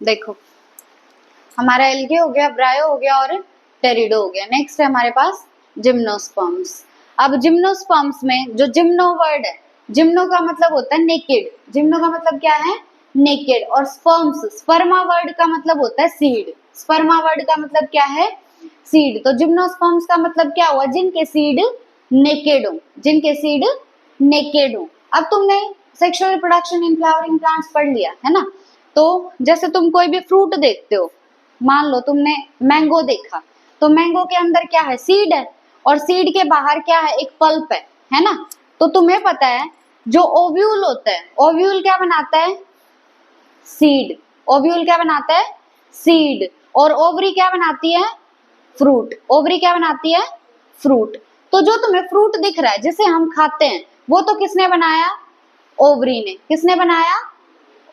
देखो हमारा एल्गे हो गया, ब्रायो हो गया और टेरिडो हो गया। नेक्स्ट है हमारे पास जिम्नोस्पर्म्स। अब जिम्नोस्पर्म्स में जो जिम्नो वर्ड है, जिम्नो का मतलब होता है नेकेड, जिम्नो का मतलब क्या है नेकेड, और स्पर्म्स, स्पर्मा वर्ड का मतलब होता है सीड, स्पर्मा वर्ड का मतलब क्या है सीड। तो जिम्नोस्पर्म्स का मतलब क्या हुआ, जिनके सीड नेकेड हो, जिनके सीड नेकेड हो। अब तुमने sexual reproduction in flowering plants पढ़ लिया है ना। तो जैसे तुम कोई भी फ्रूट देखते हो, मान लो तुमने मैंगो देखा, तो मैंगो के अंदर क्या है सीड है, और सीड के बाहर क्या है एक पल्प है ना। तो तुम्हें पता है जो ओव्यूल होता है, ओव्यूल क्या बनाता है सीड, ओव्यूल क्या बनाता है सीड, और ओवरी क्या बनाती है फ्रूट, ओवरी क्या बनाती है फ्रूट। तो जो तुम्हें फ्रूट दिख रहा है जिसे हम खाते हैं, वो तो किसने बनाया ओवरी ने, किसने बनाया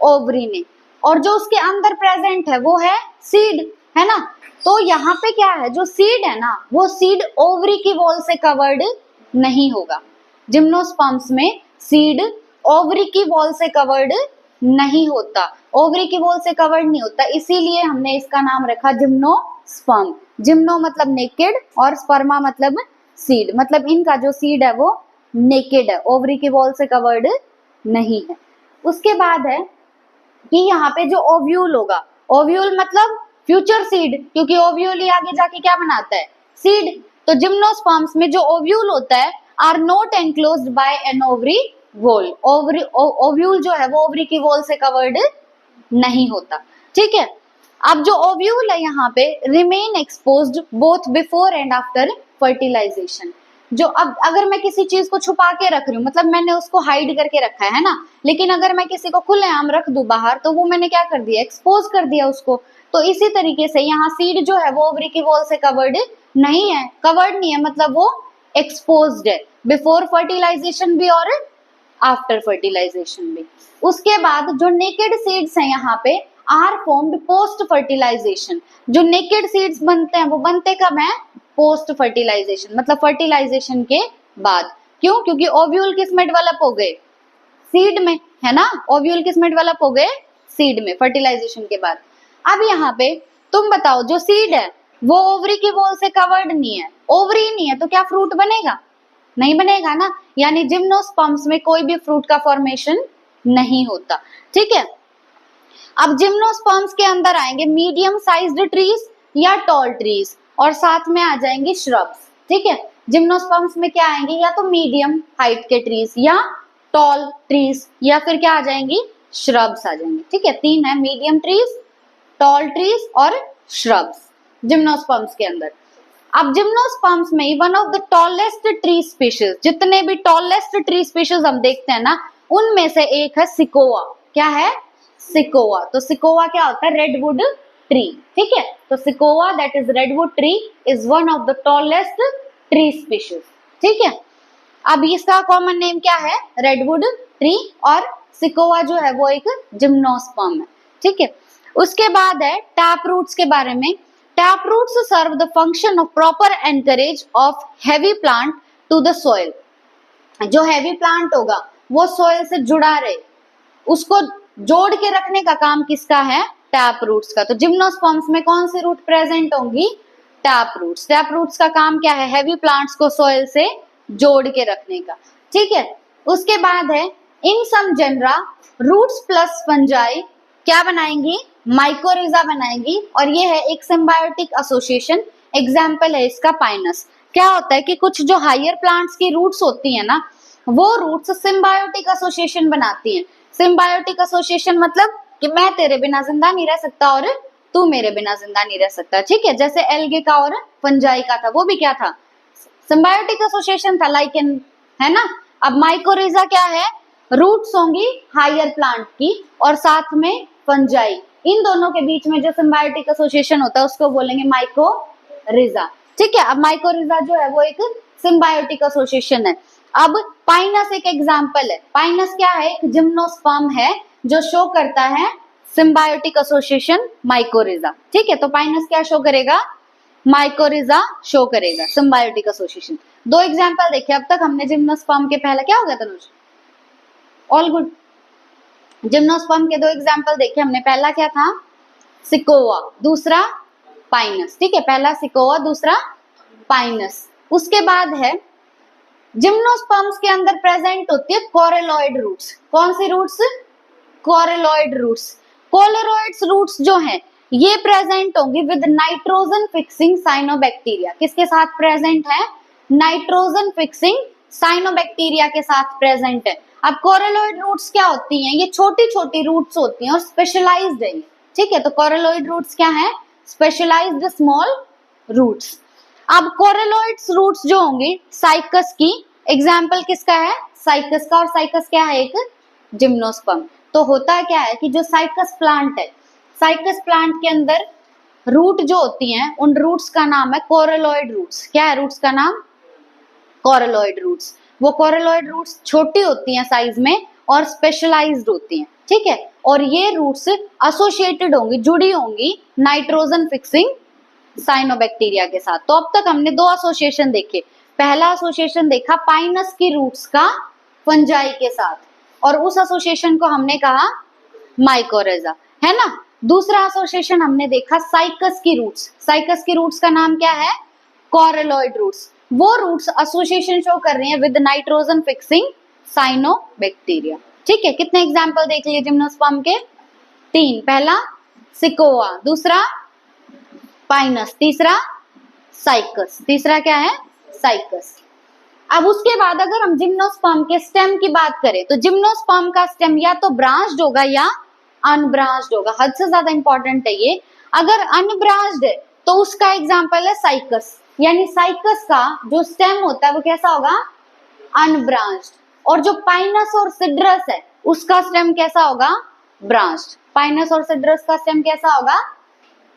ओवरी ने, और जो उसके अंदर प्रेजेंट है वो है सीड, है ना। तो यहाँ पे क्या है जो सीड है ना, वो सीड ओवरी की वॉल से कवर्ड नहीं होगा। जिम्नोस्पर्म्स में सीड ओवरी की वॉल से कवर्ड नहीं होता, ओवरी की वॉल से कवर्ड नहीं होता, इसीलिए हमने इसका नाम रखा जिम्नोस्पर्म। जिम्नो मतलब नेकेड और स्पर्मा मतलब सीड, मतलब इनका जो सीड है वो नेकेड है, ओवरी की वॉल से कवर्ड नहीं है। उसके बाद है कि यहाँ पे जो ओव्यूल होगा, ओव्यूल मतलब फ्यूचर सीड, क्योंकि ओव्यूल ही आगे जाके क्या बनाता है सीड। तो जिम्नोस्पर्म्स में जो ओव्यूल होता है are not enclosed by an ovary wall, ovary ovule जो है वो ओवरी की वॉल से कवर्ड नहीं होता, ठीक है। अब जो ओव्यूल है यहाँ पे remain exposed both before and after fertilisation. जो अब अगर मैं किसी चीज को छुपा के रख रही हूँ, मतलब मैंने उसको हाइड करके रखा है ना, लेकिन अगर मैं किसी को खुलेआम रख दूं बाहर, तो वो मैंने क्या कर दिया एक्सपोज कर दिया उसको। तो इसी तरीके से यहाँ सीड जो है वो ओवरी की वॉल से कवर्ड नहीं है, कवर्ड नहीं है मतलब वो एक्सपोज्ड है, बिफोर फर्टिलाइजेशन भी और आफ्टर फर्टिलाइजेशन भी। उसके बाद जो नेकेड सीड्स हैं यहाँ पे आर फॉर्म्ड पोस्ट फर्टिलाइजेशन। जो नेकेड सीड्स बनते हैं वो बनते कब हैं पोस्ट फर्टिलाइजेशन, मतलब फर्टिलाइजेशन के बाद। क्यों, क्योंकि ओव्यूल किस में डेवलप हो गए सीड में, है ना, ओव्यूल किस में डेवलप हो गए सीड में फर्टिलाइजेशन के बाद। अब यहाँ पे तुम बताओ जो सीड है वो ओवरी की वॉल से कवर्ड नहीं है, ओवरी नहीं है तो क्या फ्रूट बनेगा, नहीं बनेगा ना, यानी जिम्नोस्पर्म्स में कोई भी फ्रूट का फॉर्मेशन नहीं होता, ठीक है। अब जिम्नोस्पर्म्स के अंदर आएंगे मीडियम साइज्ड ट्रीज या टॉल ट्रीज, और साथ में आ जाएंगे श्रब्स, ठीक है। जिम्नोस्पर्म्स में क्या आएंगे या तो मीडियम हाइट के ट्रीज या टॉल ट्रीज, या फिर क्या आ जाएंगी श्रब्स आ जाएंगे, ठीक है। तीन है मीडियम ट्रीज, टॉल ट्रीज और श्रब्स जिम्नोस्पर्म्स के अंदर। अब जिम्नोस्पर्म्स में one of the tallest tree species, जितने भी टॉलेस्ट ट्री स्पीशीज हम देखते हैं ना, उनमें से एक है सिकोआ। क्या है सिकोआ, तो सिकोआ क्या होता है रेडवुड ट्री, ठीक है। तो Sikoa that is redwood tree is one of the tallest tree species, ठीक है। अब इसका कॉमन नेम क्या है रेडवुड ट्री, और सिकोआ जो है वो एक जिम्नोस्पर्म है, ठीक है। उसके बाद है टैप रूट्स के बारे में। Tap roots serve the function of proper anchorage of heavy plant to the soil. जो हैवी प्लांट होगा वो सॉइल से जुड़ा रहे, उसको जोड़ के रखने का काम किसका है टैप रूट्स का। तो जिम्नोस्पर्म्स में कौन सी रूट प्रेजेंट होंगी टैप रूट्स। टैप रूट्स का काम क्या है हैवी प्लांट्स को सॉइल से जोड़ के रखने का, ठीक है। उसके बाद है इन सम जेनरा रूट्स प्लस फंजाई क्या बनाएंगी माइकोरिजा बनाएंगी, और ये है एक सिम्बायोटिक एसोसिएशन। एग्जाम्पल है इसका पाइनस। क्या होता है कि कुछ जो हायर प्लांट्स की रूट्स होती है ना, वो रूट्स सिम्बायोटिक एसोसिएशन बनाती हैं। सिम्बायोटिक एसोसिएशन मतलब कि मैं तेरे बिना जिंदा नहीं रह सकता और तू मेरे बिना जिंदा नहीं रह सकता, ठीक है। जैसे एल्गे का और फंजाई का था, वो भी क्या था सिम्बायोटिक एसोसिएशन था, लाइकेन, है ना। अब माइकोरिजा क्या है रूट्स होंगी हायर प्लांट की और साथ में फंजाई, इन दोनों के बीच में जो सिम्बायोटिक एसोसिएशन होता है उसको बोलेंगे माइकोरिजा, ठीक है। अब माइकोरिजा जो है वो एक सिम्बायोटिक एसोसिएशन है। अब पाइनस एक एग्जाम्पल है। पाइनस क्या है एक जिम्नोस्पर्म है जो शो करता है सिम्बायोटिक एसोसिएशन माइकोरिजा, ठीक है। तो पाइनस क्या शो करेगा माइकोरिजा शो करेगा सिम्बायोटिक एसोसिएशन। दो एग्जाम्पल देखे अब तक हमने जिम्नोस्पर्म के, पहला क्या हो गया तनुज ऑल गुड। जिम्नोस्पर्म के दो एग्जाम्पल देखे हमने, पहला क्या था सिकोआ, दूसरा पाइनस। ठीक है, पहला सिकोआ, दूसरा पाइनस। उसके बाद है जिम्नोस्पर्म्स के अंदर प्रेजेंट होती है कोरेलॉइड रूट्स। कौन सी roots? Coralloid roots. Coralloids roots जो हैं ये प्रेजेंट होंगी विद नाइट्रोजन फिक्सिंग साइनोबैक्टीरिया। किसके साथ प्रेजेंट है? नाइट्रोजन फिक्सिंग साइनोबैक्टीरिया के साथ प्रेजेंट है। अब कोरेलॉइड रूट्स क्या होती हैं? ये छोटी छोटी रूट्स होती हैं और स्पेशलाइज्ड है। ठीक है, तो कोरेलॉइड रूट्स क्या है? Specialised small roots. अब कोरेलॉइड्स रूट्स जो होंगी साइकस की, एग्जाम्पल किसका है? साइकस का। और साइकस क्या है? एक जिम्नोस्पर्म। तो होता क्या है कि जो साइकस प्लांट है, साइकस प्लांट के अंदर रूट जो होती हैं उन रूट्स का नाम है कोरेलॉइड रूट्स। क्या है रूट्स का नाम? Coralloid roots. वो कोरेलॉइड रूट्स छोटी होती हैं साइज में और स्पेशलाइज्ड होती हैं। ठीक है, और ये रूट्स एसोसिएटेड होंगी, जुड़ी होंगी नाइट्रोजन फिक्सिंग साइनोबैक्टीरिया के साथ। तो अब तक हमने दो एसोसिएशन देखे। पहला एसोसिएशन देखा पाइनस की रूट्स का फंजाई के साथ, और उस एसोसिएशन को हमने कहा माइकोरेजा, है ना। दूसरा एसोसिएशन हमने देखा साइकस की रूट्स। साइकस की रूट्स का नाम क्या है? Coralloid roots. वो रूट्स एसोसिएशन शो कर रही हैं विद नाइट्रोजन फिक्सिंग साइनोबैक्टीरिया। ठीक है, कितने एग्जांपल देख लिए जिम्नोस्पर्म के? 3। पहला सिकोआ, दूसरा पाइनस, तीसरा साइकस। तीसरा क्या है? साइकस। अब उसके बाद अगर हम जिम्नोस्पर्म के स्टेम की बात करें तो जिम्नोस्पर्म का स्टेम या तो ब्रांच्ड होगा या अनब्रांच्ड होगा। हद से ज्यादा इंपॉर्टेंट है ये। अगर अनब्रांच्ड है तो उसका एग्जांपल है साइकस, यानी साइकस का जो स्टेम होता है वो कैसा होगा? अनब्रांच्ड। और जो पाइनस और सिड्रस है उसका स्टेम कैसा होगा? ब्रांच्ड। पाइनस और सिड्रस का स्टेम कैसा होगा?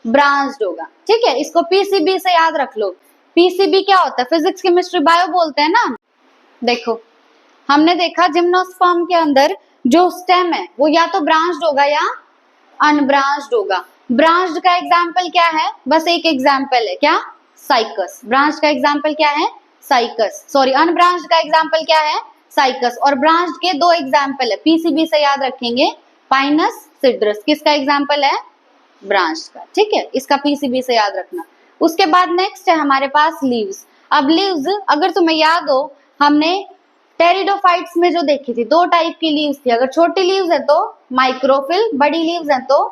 ब्रांच्ड होगा। ठीक है, इसको पीसीबी से याद रख लो। पीसीबी क्या होता है? फिजिक्स, केमिस्ट्री, बायो बोलते हैं ना। देखो, हमने देखा जिम्नोस्पर्म के अंदर जो स्टेम है वो या तो ब्रांच्ड होगा या अनब्रांच्ड होगा। ब्रांच्ड का एग्जांपल क्या है? बस एक एग्जांपल है, क्या? साइकस। ब्रांच का एग्जांपल क्या है? साइकस। सॉरी, अनब्रांच्ड का एग्जांपल क्या है? साइकस। और ब्रांच्ड के दो एग्जांपल है, पीसीबी से याद रखेंगे, पाइनस, सिड्रस। किसका एग्जांपल है? ब्रांच का। ठीक है, इसका पीसीबी से याद रखना। उसके बाद नेक्स्ट है हमारे पास लीव्स। अब लीव्स अगर तुम्हें याद हो, हमने टेरिडोफाइट्स में जो देखी थी, दो टाइप की लीव्स थी। अगर छोटी लीव्स है तो माइक्रोफिल, बड़ी लीव्स है तो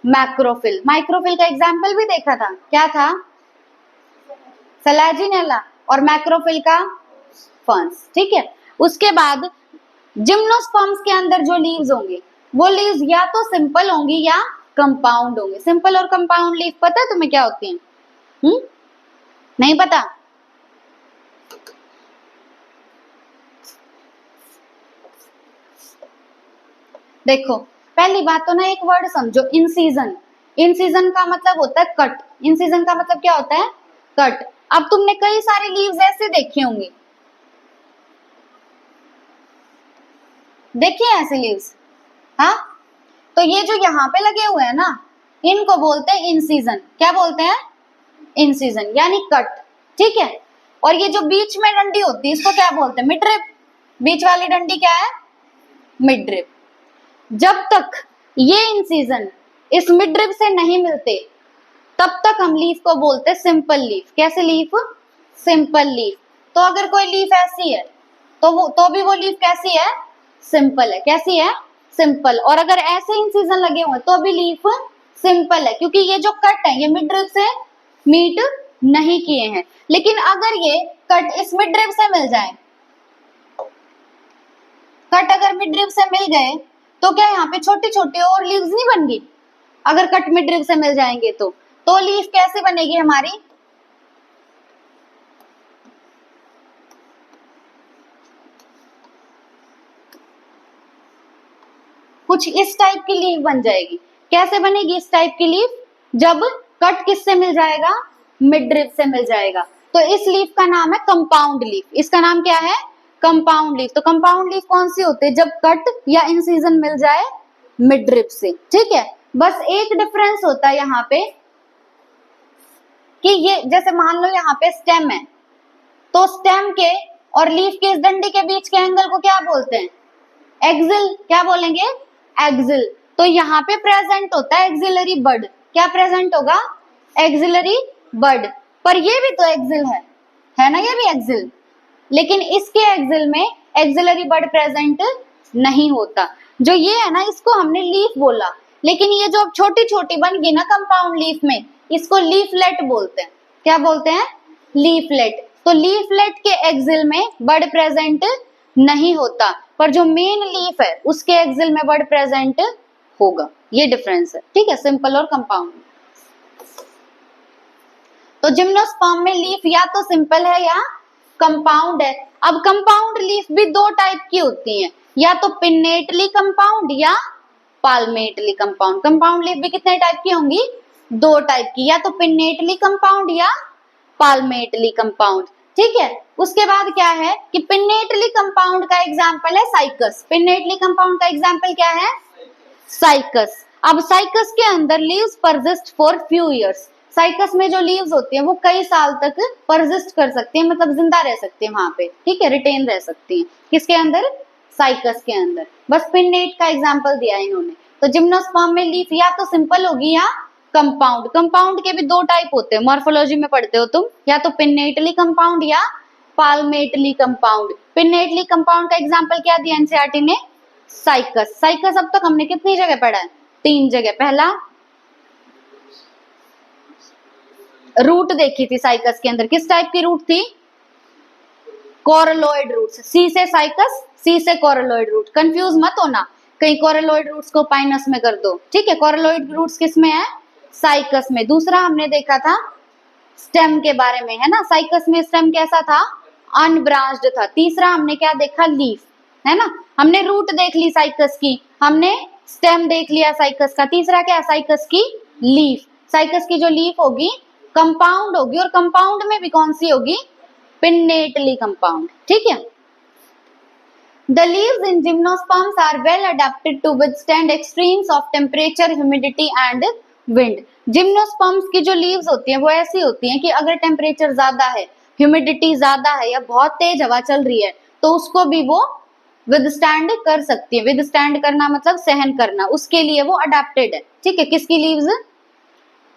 मैक्रोफिल। माइक्रोफिल का एग्जाम्पल भी देखा था, क्या था? सैलाजिनेला। और मैक्रोफिल का फर्न्स। ठीक है, उसके बाद जिम्नोस्पर्म्स के अंदर जो लीव्स होंगे वो लीव्स या तो सिंपल होंगी या कंपाउंड होंगे। सिंपल और कंपाउंड लीफ पता है तुम्हें क्या होती हैं? नहीं पता? देखो, पहली बात तो ना एक वर्ड समझो, इन सीजन। इन सीजन का मतलब होता है कट। इन सीजन का मतलब क्या होता है? कट। अब तुमने कई सारी लीव्स ऐसे देखी होंगी, देखिए ऐसे लीव्स, हाँ। तो ये जो यहाँ पे लगे हुए हैं ना, इनको बोलते हैं इन सीजन। क्या बोलते हैं? इन सीजन, यानी कट। ठीक है, और ये जो बीच में डंडी होती है इसको क्या बोलते हैं? Mid rib. बीच वाली डंडी क्या है? Mid rib. जब तक ये इन सीजन इस मिड रिब से नहीं मिलते तब तक हम लीफ को बोलते हैं सिंपल लीफ। कैसे लीफ? Simple leaf. तो अगर कोई लीफ ऐसी है तो भी वो लीफ कैसी है? सिंपल है। कैसी है? सिंपल। और अगर ऐसे इन सीजन लगे हुए तो भी लीफ सिंपल है, क्योंकि ये जो कट है ये मिड रिब से मीट नहीं किए हैं। लेकिन अगर ये कट इस मिड रिब से मिल जाए, कट अगर मिड रिब से मिल गए तो क्या यहाँ पे छोटी छोटी और लीव्स नहीं बन गई? अगर कट मिड रिब से मिल जाएंगे तो लीफ कैसे बनेगी हमारी? कुछ इस टाइप की लीफ बन जाएगी। कैसे बनेगी इस टाइप की लीफ? जब कट किससे मिल जाएगा? मिड रिब से मिल जाएगा। तो इस लीफ का नाम है कंपाउंड लीफ। इसका नाम क्या है? Compound leaf. तो कंपाउंड लीफ कौन सी होती है? जब कट या इंसिजन मिल जाए मिड रिब से। ठीक है, बस एक डिफरेंस होता है यहाँ पे कि ये जैसे मान लो यहाँ पे स्टेम है, तो स्टेम के और लीफ के इस डंडी के बीच के एंगल को क्या बोलते हैं? एक्सिल। क्या बोलेंगे? एक्सिल। तो यहाँ पे प्रेजेंट होता है एक्सिलरी बड। क्या प्रेजेंट होगा? एक्सिलरी बड। पर ये भी तो एक्सिल है ना, ये भी एक्सिल, लेकिन इसके एक्सिल में एक्सिलरी बड प्रेजेंट नहीं होता। जो ये है ना, इसको हमने लीफ बोला, लेकिन ये जो अब छोटी छोटी बन गई ना कंपाउंड लीफ में, इसको लीफलेट बोलते हैं। क्या बोलते हैं? लीफलेट। तो लीफलेट के एक्सिल में बड प्रेजेंट नहीं होता, पर जो मेन लीफ है उसके एक्सिल में बड प्रेजेंट होगा। ये डिफरेंस है, ठीक है, सिंपल और कंपाउंड। तो जिम्नोस्पर्म में लीफ या तो सिंपल है या कंपाउंड है। अब कंपाउंड लीफ भी दो टाइप की होती हैं, या तो पिन्नेटली कंपाउंड या पाल्मेटली कंपाउंड। कंपाउंड लीफ भी कितने टाइप की होंगी? दो टाइप की, या तो पिन्नेटली कंपाउंड या पाल्मेटली कंपाउंड, ठीक है। उसके बाद क्या है कि पिन्नेटली कंपाउंड का एग्जांपल है साइकस। पिन्नेटली कंपाउंड का एग्जांपल क्या है? साइकस। अब साइकस के अंदर leaves persist for few years. Cycas में जो लीव्स होती हैं वो कई साल तक परसिस्ट कर सकती हैं, मतलब जिंदा रह सकती हैं वहां पे, ठीक है, रिटेन रह सकती हैं। किसके अंदर? साइकस के अंदर। बस पिन्नेट का एग्जांपल दिया है इन्होंने। तो जिम्नोस्पर्म में लीफ या तो सिंपल होगी या कंपाउंड। कंपाउंड के भी दो टाइप होते हैं, मॉर्फोलॉजी में पढ़ते हो तुम, या तो पिन्नेटली कंपाउंड या पाल्मेटली कंपाउंड। पिन्नेटली कंपाउंड का एग्जांपल क्या दिया एनसीईआरटी ने? साइकस। साइकस अब तक हमने कितनी जगह पढ़ा है? 3 जगह। पहला रूट देखी थी साइकस के अंदर, किस टाइप की रूट थी? कोरलोइड रूट। सी से साइकस, सी से कोरलोइड रूट। कंफ्यूज मत होना, कहीं कोरलोइड रूट्स को पाइनस में कर दो, ठीक है। कोरलोइड रूट्स किस में है? साइकस में। दूसरा हमने देखा था स्टेम के बारे में, है ना, साइकस में स्टेम कैसा था? अनब्रांच्ड था। तीसरा हमने क्या देखा? लीफ, है ना। हमने रूट देख ली साइकस की, हमने स्टेम देख लिया साइकस का। तीसरा क्या है? साइकस की लीफ। साइकस की जो लीफ होगी कंपाउंड होगी, और कंपाउंड में भी कौन सी होगी? पिन्नेटली कंपाउंड, ठीक है। The leaves in gymnosperms are well adapted to withstand extremes of temperature, humidity and wind. Gymnosperms की जो लीव्स होती हैं वो ऐसी होती हैं कि अगर टेम्परेचर ज्यादा है, ह्यूमिडिटी ज्यादा है, या बहुत तेज हवा चल रही है, तो उसको भी वो विदस्टैंड कर सकती है। विदस्टैंड करना मतलब सहन करना, उसके लिए वो अडेप्टेड है, ठीक है। किसकी लीव्स?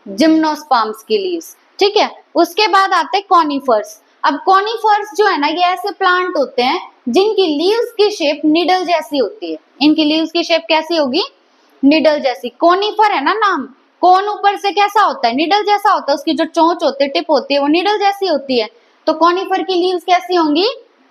जिम्नोस्पर्म्स की लीव्स, ठीक है। उसके बाद आते हैं कॉनिफर्स। अब कॉनिफर्स जो है ना, ये ऐसे प्लांट होते हैं जिनकी लीव्स की शेप निडल जैसी होती है। इनकी लीव्स की शेप कैसी होगी? निडल जैसी। कोनिफर है ना नाम, कोन ऊपर से कैसा होता है? निडल जैसा होता है। उसकी जो चोंच होती है, टिप होती है, वो निडल जैसी होती है। तो कॉनिफर की लीव्स कैसी होंगी?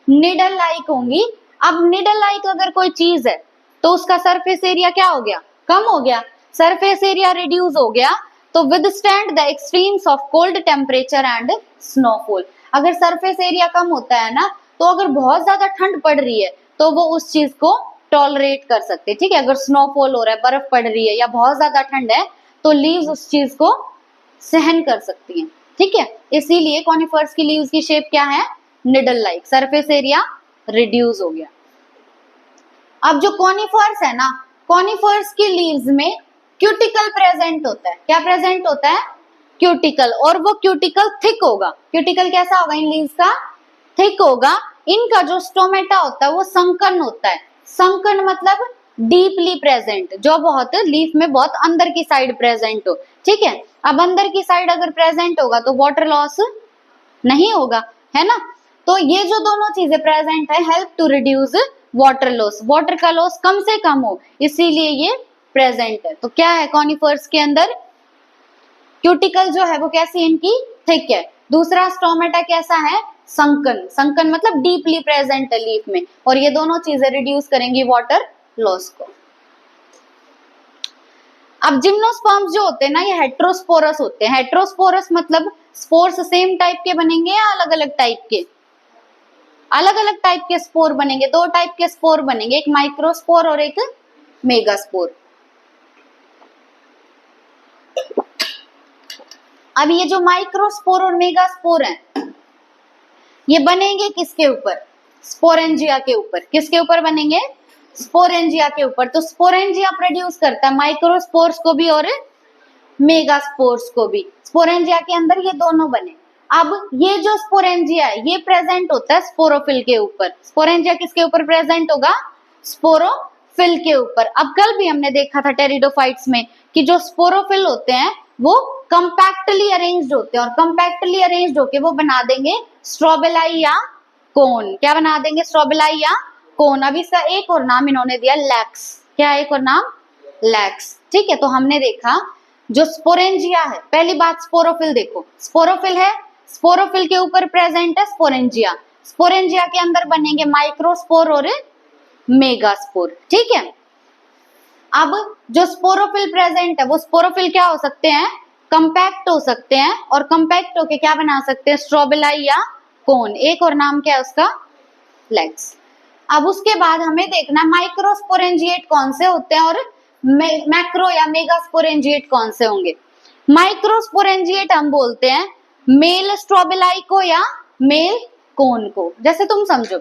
निडल लाइक होंगी। अब निडल लाइक अगर कोई चीज है तो उसका सरफेस एरिया क्या हो गया? कम हो गया। सरफेस एरिया रिड्यूस हो गया, तो withstand the extremes of cold temperature and snowfall. अगर सरफेस एरिया कम होता है ना, तो अगर बहुत ज्यादा ठंड पड़ रही है तो वो उस चीज को टॉलरेट कर सकते हैं, ठीक है। अगर स्नोफॉल हो रहा है, बर्फ पड़ रही है, या बहुत ज्यादा ठंड है, तो लीव्स उस चीज को सहन कर सकती हैं, ठीक है। इसीलिए कॉनिफर्स की लीव्स की शेप क्या है? Needle like. Surface area reduce हो गया। अब जो कॉनिफर्स है ना, कॉनिफर्स की लीव्स में क्यूटिकल प्रेजेंट होता है। क्या प्रेजेंट होता है? क्यूटिकल। और वो क्यूटिकल थिक होगा। क्यूटिकल कैसा होगा इन लीव्स का? थिक होगा। इनका जो स्टोमेटा होता है वो संकन होता है। संकन मतलब डीपली प्रेजेंट, जो बहुत लीफ में बहुत अंदर की साइड प्रेजेंट हो, ठीक है। अब अंदर की साइड अगर प्रेजेंट होगा तो वाटर लॉस नहीं होगा, है ना। तो ये जो दोनों चीजें प्रेजेंट है, help to reduce water loss. Water का लॉस कम से कम हो, इसीलिए ये प्रेजेंट है। तो क्या है कॉनिफर्स के अंदर? क्यूटिकल जो है वो कैसी इनकी? थिक है। दूसरा स्टोमेटा कैसा है? संकन। संकन मतलब डीपली प्रेजेंट है लीफ में, और ये दोनों चीजें रिड्यूस करेंगी वाटर लॉस को। अब जिम्नोस्पर्म्स जो होते हैं ना, ये हेट्रोस्पोरस होते हैं। हेट्रोस्पोरस मतलब स्पोर्स सेम टाइप के बनेंगे या अलग अलग टाइप के? अलग अलग टाइप के स्पोर बनेंगे। दो टाइप के स्पोर बनेंगे, एक माइक्रोस्पोर और एक मेगास्पोर। अब ये जो माइक्रोस्पोर और मेगास्पोर हैं, ये बनेंगे किसके ऊपर? स्पोरेंजिया के ऊपर। किसके ऊपर बनेंगे? स्पोरेंजिया के ऊपर। तो स्पोरेंजिया प्रोड्यूस करता है माइक्रोस्पोर्स को भी और मेगास्पोर्स को भी। स्पोरेंजिया के अंदर ये दोनों बने। अब ये जो स्पोरेंजिया है ये प्रेजेंट होता है स्पोरोफिल के ऊपर। स्पोरेंजिया किसके ऊपर प्रेजेंट होगा? स्पोरोफिल के ऊपर। अब कल भी हमने देखा था टेरिडोफाइट्स में कि जो स्पोरोफिल होते हैं वो कंपैक्टली अरेंज्ड होते हैं और कंपैक्टली अरेंज्ड होके वो बना देंगे स्ट्रोबेलाई या कोन। क्या बना देंगे? स्ट्रोबेलाई या कोन। अब इसका एक और नाम इन्होंने दिया लैक्स। क्या है एक और नाम? लैक्स। ठीक है, तो हमने देखा जो स्पोरेंजिया है, पहली बात स्पोरोफिल देखो, स्पोरोफिल है, स्पोरोफिल के ऊपर प्रेजेंट है स्पोरेंजिया, स्पोरेंजिया के अंदर बनेंगे माइक्रोस्पोर और मेगास्पोर। ठीक है, अब जो स्पोरोफिल प्रेजेंट है वो स्पोरोफिल क्या हो सकते हैं? कंपैक्ट हो सकते हैं और कंपैक्ट होके क्या बना सकते हैं? स्ट्रोबेलाई या कोन। एक और नाम क्या है उसका? लेग्स। अब उसके बाद हमें देखना माइक्रोस्पोरेंजिएट कौन से होते हैं और मैक्रो या मेगास्पोरेंजिएट कौन से होंगे। माइक्रोस्पोरेंजिएट हम बोलते हैं मेल स्ट्रोबेलाई को या मेल कोन को। जैसे तुम समझो,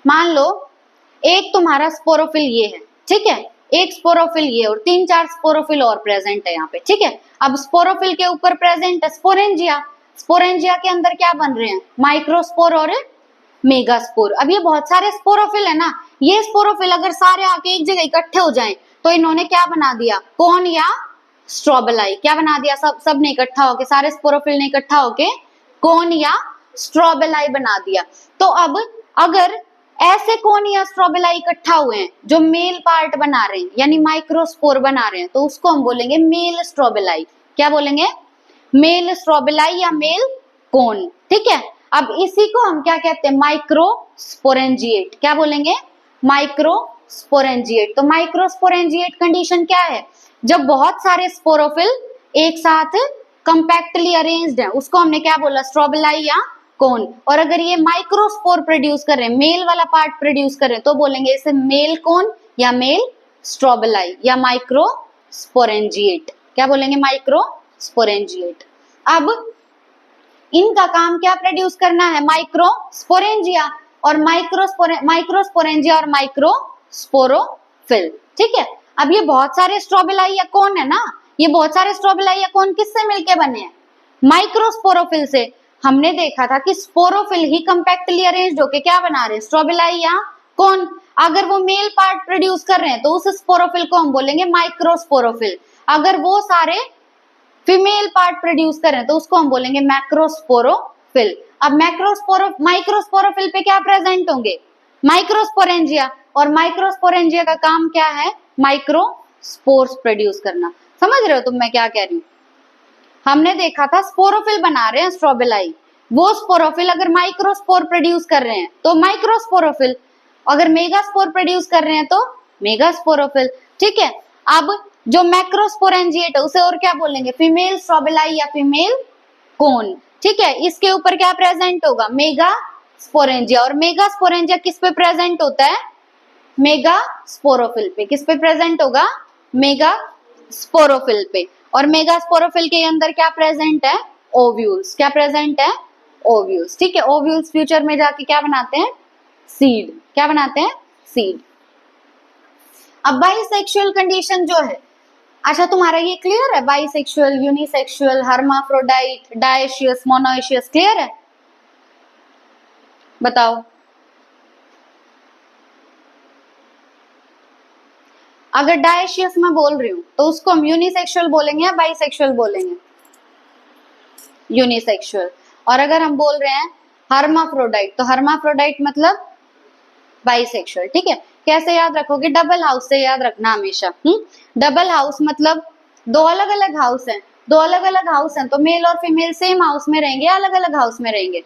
मान लो एक तुम्हारा स्पोरोफिल ये है, ठीक है, एक स्पोरोफिल ये और 3-4 स्पोरोफिल और प्रेजेंट है यहाँ पे। ठीक है, अब स्पोरोफिल के ऊपर प्रेजेंट है स्पोरेंजिया, स्पोरेंजिया के अंदर क्या बन रहे हैं? माइक्रोस्पोर और मेगास्पोर। अब ये बहुत सारे स्पोरोफिल है ना, ये स्पोरोफिल अगर सारे आके एक जगह इकट्ठे हो जाएं तो इन्होंने क्या बना दिया? कोन या स्ट्रोबेलाई। क्या बना दिया? सब ने इकट्ठा होके, सारे स्पोरोफिल ने इकट्ठा होके कोन या स्ट्रोबेलाई बना दिया। तो अब अगर ऐसे कोन या स्ट्रोबेलाई इकट्ठा हुए हैं जो मेल पार्ट बना रहे हैं यानी माइक्रोस्पोर बना रहे हैं, तो उसको हम बोलेंगे मेल स्ट्रोबेलाई। क्या बोलेंगे? मेल स्ट्रोबेलाई या मेल कोन। ठीक है, अब इसी को हम क्या कहते हैं? माइक्रोस्पोरेंजिएट। क्या बोलेंगे? माइक्रोस्पोरेंजिएट। तो माइक्रोस्पोरेंजिएट कंडीशन क्या है? जब बहुत सारे स्पोरोफिल एक साथ कंपैक्टली अरेंज्ड है, उसको हमने क्या बोला? स्ट्रोबेलाई या कोन। और अगर ये माइक्रोस्पोर प्रोड्यूस कर रहे हैं, मेल वाला पार्ट प्रोड्यूस कर रहे हैं, तो बोलेंगे इसे मेल कोन या मेल स्ट्रोबेलाई या माइक्रोस्पोरेंजिएट। क्या बोलेंगे? माइक्रोस्पोरेंजिएट। अब इनका काम क्या प्रोड्यूस करना है? माइक्रोस्पोरेंजिया और माइक्रोस्पोरेंजिया और माइक्रोस्पोरोफिल। ठीक है, अब ये बहुत सारे स्ट्रोबेलाई या कोन है ना, ये बहुत सारे स्ट्रोबेलाई या कोन किससे मिलके बने हैं? माइक्रोस्पोरोफिल से। हमने देखा था कि स्पोरोफिल ही कंपैक्टली अरेंज्ड होके क्या बना रहे हैं? स्ट्रोबेलाई या कोन। अगर वो मेल पार्ट प्रोड्यूस कर रहे हैं तो उस स्पोरोफिल को हम बोलेंगे माइक्रोस्पोरोफिल। अगर वो सारे फीमेल पार्ट प्रोड्यूस कर रहे हैं तो उसको हम बोलेंगे मैक्रोस्पोरोफिल। अब माइक्रोस्पोरोफिल पे क्या प्रेजेंट होंगे? माइक्रोस्पोरेंजिया, और माइक्रोस्पोरेंजिया का काम क्या है? माइक्रोस्पोर्स प्रोड्यूस करना। समझ रहे हो तुम मैं क्या कह रही हूँ? हमने देखा था स्पोरोफिल बना रहे हैं स्ट्रोबेलाई, वो स्पोरोफिल अगर माइक्रोस्पोर प्रोड्यूस कर रहे हैं तो माइक्रोस्पोरोफिल, अगर मेगास्पोर प्रोड्यूस कर रहे हैं तो मेगास्पोरोफिल। ठीक है, अब जो मैक्रोस्पोरेंजिएट है उसे और क्या बोलेंगे? फीमेल स्ट्रोबेलाई या फीमेल कोन। ठीक है, इसके ऊपर क्या प्रेजेंट होगा? मेगास्पोरेंजिया। और मेगास्पोरेंजिया किस पे प्रेजेंट होता है? मेगास्पोरोफिल पे। किस पे प्रेजेंट होगा? मेगास्पोरोफिल पे। और मेगास्पोरोफिल के अंदर क्या प्रेजेंट है? ओव्यूल्स। क्या प्रेजेंट है? ओव्यूल्स। ठीक है, ओव्यूल्स फ्यूचर में जाके क्या बनाते हैं? सीड। क्या बनाते हैं? सीड। अब बाइसेक्सुअल कंडीशन जो है, अच्छा तुम्हारा ये क्लियर है? Bisexual, unisexual, hermaphrodite, dioecious, monoecious, clear है? बताओ। अगर डायशियस मैं बोल रही हूं तो उसको हम यूनिसेक्सुअल बोलेंगे या बाइसेक्सुअल बोलेंगे? यूनिसेक्सुअल। और अगर हम बोल रहे हैं हर्माफ्रोडाइट तो हर्माफ्रोडाइट मतलब बाइसेक्सुअल। ठीक है, कैसे याद रखोगे? डबल हाउस से याद रखना हमेशा। डबल हाउस मतलब दो अलग अलग हाउस हैं, दो अलग अलग हाउस हैं तो मेल और फीमेल सेम हाउस में रहेंगे, अलग अलग हाउस में रहेंगे?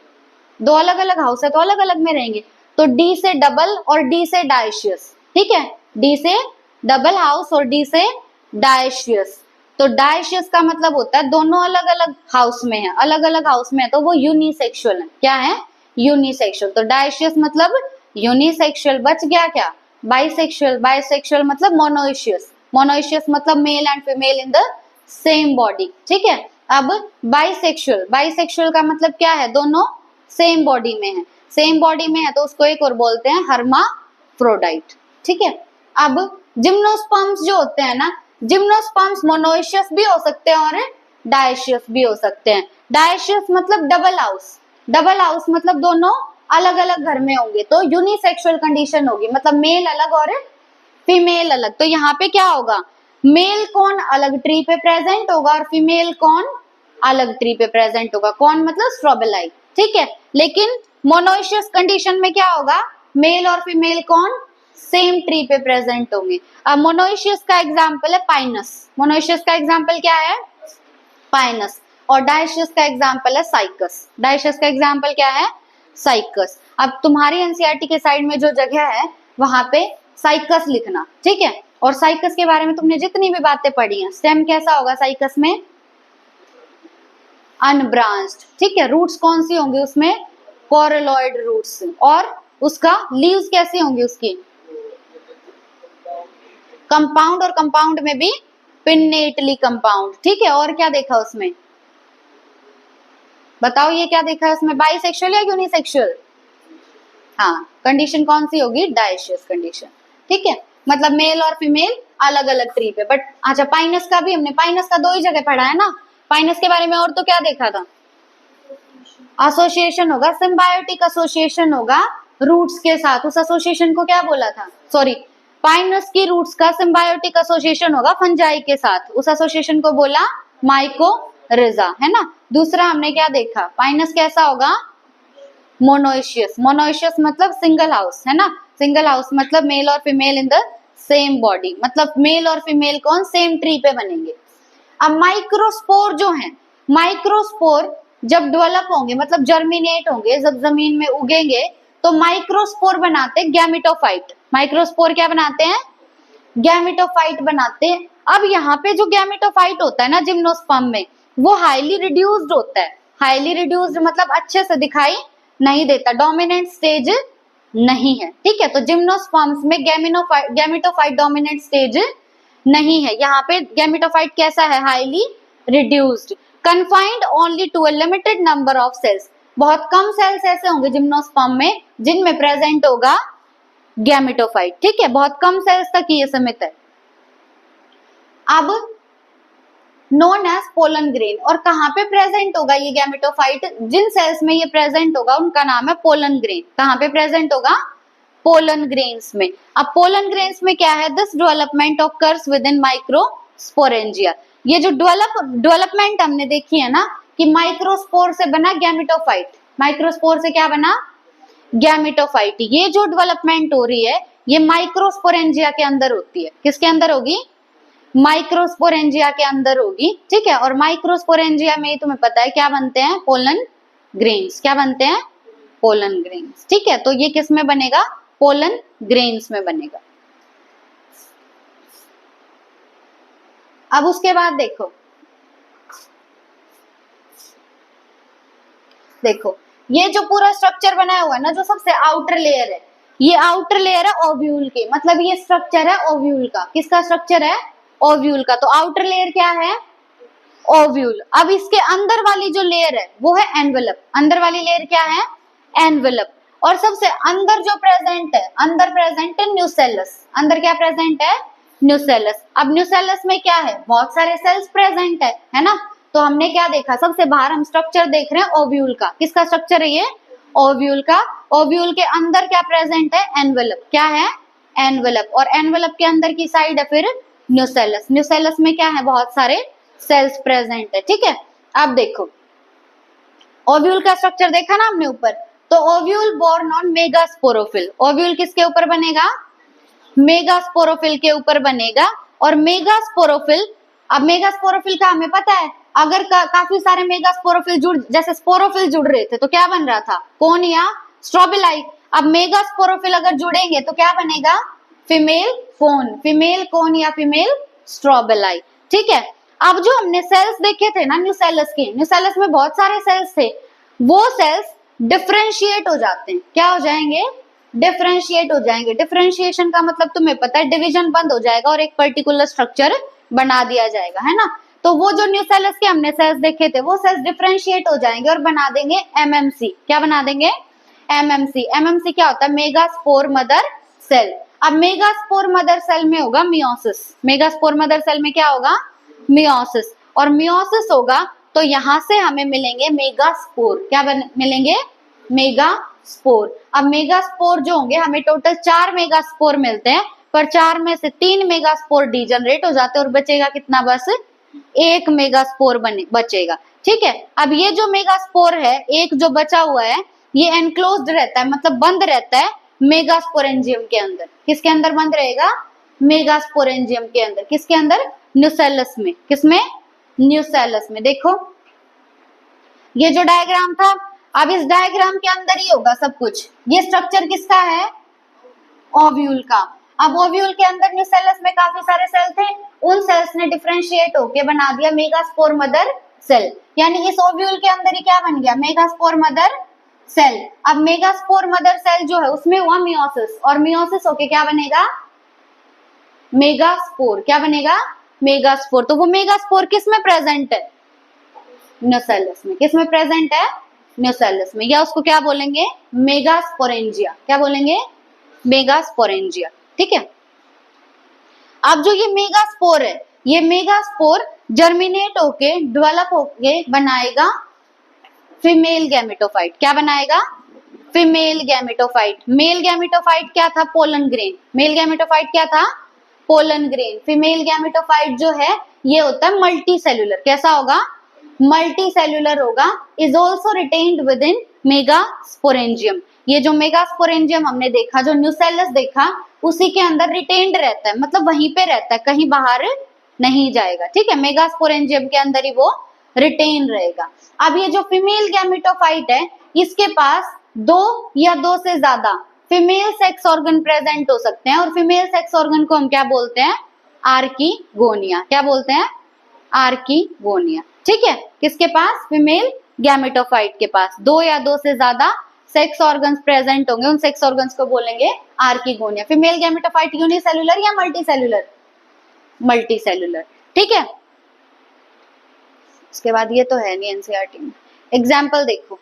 दो अलग अलग हाउस है तो अलग अलग में रहेंगे। तो डी से डबल और डी से डायशियस। ठीक है, डी से डबल हाउस और डी से डायशियस। तो डायशियस का मतलब होता है दोनों अलग अलग हाउस में है, अलग अलग हाउस में है तो वो यूनिसेक्सुअल है। क्या है? यूनिसेक्सुअल। तो डायशियस मतलब यूनिसेक्सुअल। बच गया क्या? बाइसेक्सुअल। बाइसेक्सुअल मतलब मोनोइशियस। मोनोइशियस मतलब male and female in the same body. ठीक है, अब बाइसेक्सुअल, बाइसेक्सुअल का मतलब क्या है? दोनों सेम बॉडी में है। सेम बॉडी में है तो उसको एक और बोलते हैं हर्माफ्रोडाइट। ठीक है, अब जिम्नोस्पर्म्स जो होते हैं ना, जिम्नोस्पर्म्स मोनोइशियस भी हो सकते हैं और डायशियस भी हो सकते हैं। डायशियस मतलब डबल हाउस, डबल हाउस मतलब दोनों अलग अलग घर में होंगे तो यूनिसेक्सुअल कंडीशन होगी, मतलब मेल अलग और फीमेल अलग। तो यहाँ पे क्या होगा? मेल कौन अलग ट्री पे प्रेजेंट होगा और फीमेल कौन अलग ट्री पे प्रेजेंट होगा। कौन मतलब स्ट्रोबेलाई, ठीक है। लेकिन मोनोइशियस कंडीशन में क्या होगा, मेल और फीमेल कौन सेम ट्री पे प्रेजेंट होंगे। अब मोनोइशियस का एग्जांपल है पाइनस, मोनोइशियस का एग्जांपल क्या है पाइनस, और डायशियस का एग्जांपल है साइकस, डायशियस का एग्जांपल क्या है साइकस। अब तुम्हारी एनसीईआरटी के साइड में जो जगह है वहां पे साइकस लिखना, ठीक है। और साइकस के बारे में तुमने जितनी भी बातें पढ़ी हैं, स्टेम कैसा होगा साइकस में, अनब्रांच्ड, ठीक है। रूट्स कौन सी होंगी उसमें, कोरलॉइड रूट्स, और उसका लीव्स कैसी होंगी उसकी, कंपाउंड, और कंपाउंड में भी पिन्नेटली कंपाउंड, ठीक है। और क्या देखा उसमें, बताओ ये क्या देखा है उसमें, बाइसेक्सुअल या यूनिसेक्सुअल, हाँ कंडीशन कौन सी होगी, डायशियस कंडीशन, ठीक है। मतलब मेल और फीमेल अलग अलग ट्री पे। बट अच्छा पाइनस का भी हमने, पाइनस का 2 ही जगह पढ़ा है ना, पाइनस के बारे में और तो क्या देखा था, एसोसिएशन होगा, सिम्बायोटिक एसोसिएशन होगा रूट्स के साथ, उस एसोसिएशन को क्या बोला था, सॉरी पाइनस की रूट्स का सिम्बायोटिक एसोसिएशन होगा फंजाई के साथ, उस एसोसिएशन को बोला माइकोरिजा, है ना। दूसरा हमने क्या देखा, पाइनस कैसा होगा मोनोइशियस, मोनोइशियस मतलब सिंगल हाउस, है ना, सिंगल हाउस मतलब मेल और female in the same body, मतलब मेल और फीमेल कौन सेम ट्री पे बनेंगे। अब माइक्रोस्पोर जो है, माइक्रोस्पोर जब डेवलप होंगे मतलब जर्मिनेट होंगे, जब जमीन में उगेंगे तो माइक्रोस्पोर बनाते हैं गैमेटोफाइट, माइक्रोस्पोर क्या बनाते हैं गैमेटोफाइट बनाते हैं। अब यहाँ पे जो गैमेटोफाइट होता है ना जिम्नोस्पर्म में, वो हाईली रिड्यूस्ड होता है, हाईली रिड्यूस्ड मतलब अच्छे से दिखाई नहीं देता, डोमिनेंट स्टेज नहीं है, ठीक है। तो जिम्नोस्पर्म्स में गैमेटोफाइट डोमिनेंट स्टेज नहीं है, यहाँ पे गैमेटोफाइट कैसा है highly reduced, confined only to a limited number of cells, बहुत कम सेल्स ऐसे होंगे जिम्नोस्पर्म में जिनमें प्रेजेंट होगा गैमेटोफाइट, ठीक है, बहुत कम सेल्स तक ये सीमित है। अब नोन एज पोलन ग्रेन, और कहाँ पे प्रेजेंट होगा ये गैमेटोफाइट, जिन सेल्स में ये प्रेजेंट होगा उनका नाम है पोलन ग्रेन, कहाँ पे प्रेजेंट होगा पोलन ग्रेन्स में। अब पोलन ग्रेन्स में क्या है, this development occurs with in microsporangia, ये जो डेवलपमेंट हमने देखी है ना कि माइक्रोस्पोर से बना गैमेटोफाइट, माइक्रोस्पोर से क्या बना गैमेटोफाइट, ये जो डेवलपमेंट हो रही है ये माइक्रोस्पोरेंजिया के अंदर होती है, किसके अंदर होगी माइक्रोस्पोरेंजिया के अंदर होगी, ठीक है। और माइक्रोस्पोरेंजिया में तुम्हें पता है क्या बनते हैं पोलन ग्रेन्स, क्या बनते हैं पोलन ग्रेन्स, ठीक है। तो ये किस में बनेगा पोलन ग्रेन्स में बनेगा। अब उसके बाद देखो, देखो ये जो पूरा स्ट्रक्चर बनाया हुआ है ना, जो सबसे आउटर लेयर है, ये आउटर लेयर है ओव्यूल के, मतलब ये स्ट्रक्चर है ओव्यूल का, किसका स्ट्रक्चर है ओव्यूल का। तो आउटर लेयर क्या है ओव्यूल। अब इसके अंदर वाली जो लेयर है वो है एनवेलप, अंदर वाली लेयर क्या है एनवेलप, और सबसे अंदर जो प्रेजेंट है, अंदर प्रेजेंट है न्यूसेलस, अंदर क्या प्रेजेंट है न्यूसेलस। अब न्यूसेलस में क्या है बहुत सारे सेल्स प्रेजेंट है ना। तो हमने क्या देखा, सबसे बाहर हम स्ट्रक्चर देख रहे हैं ओव्यूल का, किसका स्ट्रक्चर है ये ओव्यूल का। ओव्यूल के अंदर क्या प्रेजेंट है एनवेलप, क्या है एनवेलप, और एनवेलप के अंदर की साइड है फिर न्यूसेलस, न्यूसेलस में क्या है बहुत सारे सेल्स प्रेजेंट है, ठीक है। अब देखो ओव्यूल का स्ट्रक्चर देखा ना हमने ऊपर, तो ovule borne on megasporophyll, ovule किसके ऊपर बनेगा मेगास्पोरोफिल के ऊपर बनेगा। और मेगास्पोरोफिल, अब मेगास्पोरोफिल का हमें पता है, अगर काफी सारे मेगास्पोरोफिल जुड़, जैसे स्पोरोफिल जुड़ रहे थे तो क्या बन रहा था कोन या स्ट्रोबिलाई। अब मेगास्पोरोफिल अगर जुड़ेंगे तो क्या बनेगा फीमेल कोन, फीमेल कोन या फीमेल स्ट्रोबिलाई, ठीक है। अब जो हमने सेल्स देखे थे ना न्यूसेलस के, न्यूसेलस में बहुत सारे सेल्स थे, वो सेल्स डिफरेंशिएट हो जाते हैं, क्या हो जाएंगे डिफरेंशिएट हो जाएंगे। डिफरेंशिएशन का मतलब तुम्हें पता है डिवीजन बंद हो जाएगा और एक पर्टिकुलर स्ट्रक्चर बना दिया जाएगा, है ना। तो वो जो न्यूसेलस के हमने सेल्स देखे थे वो सेल्स डिफरेंशिएट हो जाएंगे और बना देंगे एमएमसी, क्या बना देंगे एमएमसी। एमएमसी क्या होता है मेगास्पोर मदर सेल। अब मेगास्पोर मदर सेल में होगा मियोसिस, मेगास्पोर मदर सेल में क्या होगा मियोसिस, और मियोसिस होगा तो यहां से हमें मिलेंगे मेगास्पोर, क्या मिलेंगे मेगास्पोर। अब मेगास्पोर जो होंगे हमें टोटल 4 मेगास्पोर मिलते हैं, पर 4 में से 3 मेगास्पोर डीजनरेट हो जाते हैं और बचेगा कितना, बस 1 मेगास्पोर बचेगा। ठीक है, अब ये जो मेगास्पोर है, एक जो बचा हुआ है, ये एनक्लोज्ड रहता है, मतलब बंद रहता है मेगास्पोरेंजियम के अंदर। किसके अंदर बंद रहेगा? मेगास्पोरेंजियम के अंदर। किसके अंदर? न्यूसेलस में। किसमें? न्यूसेलस में। देखो ये जो डायग्राम था, अब इस डायग्राम के अंदर ही होगा सब कुछ। ये स्ट्रक्चर किसका है? ओव्यूल का। अब ओव्यूल के अंदर न्यूसेलस में काफी सारे सेल थे, उन सेल्स ने डिफरेंशिएट होके बना दिया मेगास्पोर मदर सेल। यानी इस ओव्यूल के अंदर ही क्या बन गया? Megaspore mother cell. अब मेगास्पोर मदर सेल जो है उसमें हुआ मियोसिस, और मियोसिस होके क्या बनेगा? मेगास्पोर। क्या बनेगा? मेगास्पोर। तो वो मेगास्पोर किस में प्रेजेंट है? न्यूसेलस में। किस में प्रेजेंट है? न्यूसेलस में। या उसको क्या बोलेंगे? मेगास्पोरेंजिया। क्या बोलेंगे? मेगास्पोरेंजिया। ठीक है, अब जो ये मेगास्पोर है, ये मेगास्पोर जर्मिनेट होके डेवलप होके बनाएगा फीमेल गैमेटोफाइट। क्या बनाएगा? Female gametophyte. मेल गैमेटोफाइट क्या था? Pollen grain. मेल गैमेटोफाइट क्या था? Pollen grain. फीमेल गैमेटोफाइट जो है ये होता है मल्टी सेल्यूलर। कैसा होगा? मल्टी सेल्यूलर होगा। Is also retained with in megasporangium. ये जो मेगास्पोरेंजियम हमने देखा, जो न्यूसेलस देखा, उसी के अंदर रिटेन्ड रहता है, मतलब वहीं पे रहता है, कहीं बाहर नहीं जाएगा। ठीक है, मेगास्पोरेंजियम के अंदर ही वो रिटेन रहेगा। अब ये जो फीमेल गैमेटोफाइट है, इसके पास 2 या 2 से ज्यादा फीमेल सेक्स ऑर्गन प्रेजेंट हो सकते हैं, और फीमेल सेक्स ऑर्गन को हम क्या बोलते हैं? आर्कीगोनिया। क्या बोलते हैं? आर्कीगोनिया। ठीक है, किसके पास? फीमेल गैमेटोफाइट के पास 2 या 2 से ज्यादा सेक्स ऑर्गन्स प्रेजेंट होंगे, उन सेक्स ऑर्गन्स को बोलेंगे आर्कीगोनिया। फीमेल गैमेटोफाइट यूनिसेल्युलर या मल्टी सेल्युलर? Multi cellular. ठीक है, उसके बाद ये तो है नहीं एनसीईआरटी में। एग्जाम्पल देखो,